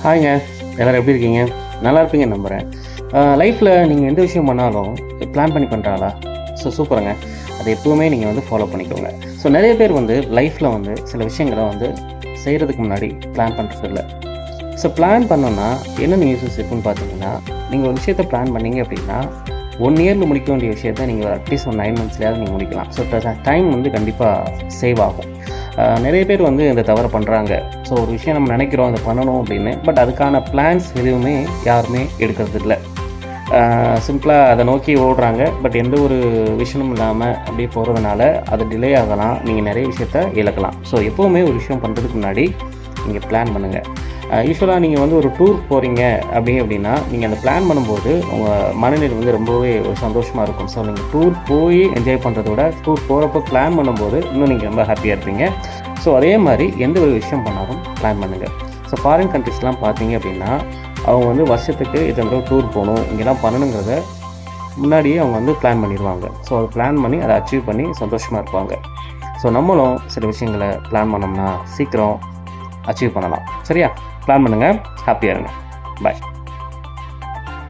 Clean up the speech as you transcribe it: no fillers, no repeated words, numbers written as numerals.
ஹாய்ங்க. எல்லோரும் எப்படி இருக்கீங்க? நல்லா இருப்பீங்கன்னு நம்புகிறேன். லைஃப்பில் நீங்கள் எந்த விஷயம் பண்ணாலும் பிளான் பண்ணி பண்ணுறாளா? சூப்பருங்க. அதை எப்போவுமே நீங்கள் வந்து ஃபாலோ பண்ணிக்கோங்க. நிறைய பேர் வந்து லைஃப்பில் வந்து சில விஷயங்களை வந்து செய்கிறதுக்கு முன்னாடி பிளான் பண்ணுறது இல்லை. பிளான் பண்ணோன்னா என்னென்ன யூஸஸ் இருக்குன்னு பார்த்தீங்கன்னா, நீங்கள் ஒரு விஷயத்தை பிளான் பண்ணீங்க அப்படின்னா 1 இயரில் முடிக்க வேண்டிய விஷயத்தை நீங்கள் அட்லீஸ்ட் ஒரு 9 மந்த்ஸ்லையாவது நீங்கள் முடிக்கலாம். டைம் வந்து கண்டிப்பாக சேவ் ஆகும். நிறைய பேர் வந்து இந்த தவறை பண்ணுறாங்க. ஒரு விஷயம் நம்ம நினைக்கிறோம் அதை பண்ணணும் அப்படின்னு, பட் அதுக்கான பிளான்ஸ் எதுவுமே யாருமே எடுக்கிறது இல்லை. சிம்பிளாக அதை நோக்கி ஓடுறாங்க. பட் எந்த ஒரு விஷயமும் இல்லாமல் அப்படியே போகிறதுனால அது டிலே ஆகலாம், நீங்கள் நிறைய விஷயத்த இழக்கலாம். எப்போவுமே ஒரு விஷயம் பண்ணுறதுக்கு முன்னாடி நீங்கள் பிளான் பண்ணுங்கள். யூஸ்வலாக நீங்கள் வந்து ஒரு டூர் போகிறீங்க அப்படின்னா நீங்கள் அந்த பிளான் பண்ணும்போது உங்கள் மனநிலை வந்து ரொம்பவே ஒரு சந்தோஷமாக இருக்கும். நீங்கள் டூர் போய் என்ஜாய் பண்ணுறத விட டூர் போகிறப்போ பிளான் பண்ணும்போது இன்னும் நீங்கள் ரொம்ப ஹாப்பியாக இருப்பீங்க. அதே மாதிரி எந்த ஒரு விஷயம் பண்ணாலும் பிளான் பண்ணுங்கள். ஃபாரின் கண்ட்ரிஸ்லாம் பார்த்தீங்க அப்படின்னா அவங்க வந்து வருஷத்துக்கு இத்தனை டூர் போகணும், இங்கெல்லாம் பண்ணணுங்கிறத முன்னாடியே அவங்க வந்து பிளான் பண்ணிடுவாங்க. அதை பிளான் பண்ணி அதை அச்சீவ் பண்ணி சந்தோஷமாக இருப்பாங்க. நம்மளும் சில விஷயங்களை பிளான் பண்ணோம்னா சீக்கிரம் அச்சீவ் பண்ணலாம். சரியா? பிளான் பண்ணுங்கள், ஹாப்பியாக இருங்க. பாய்.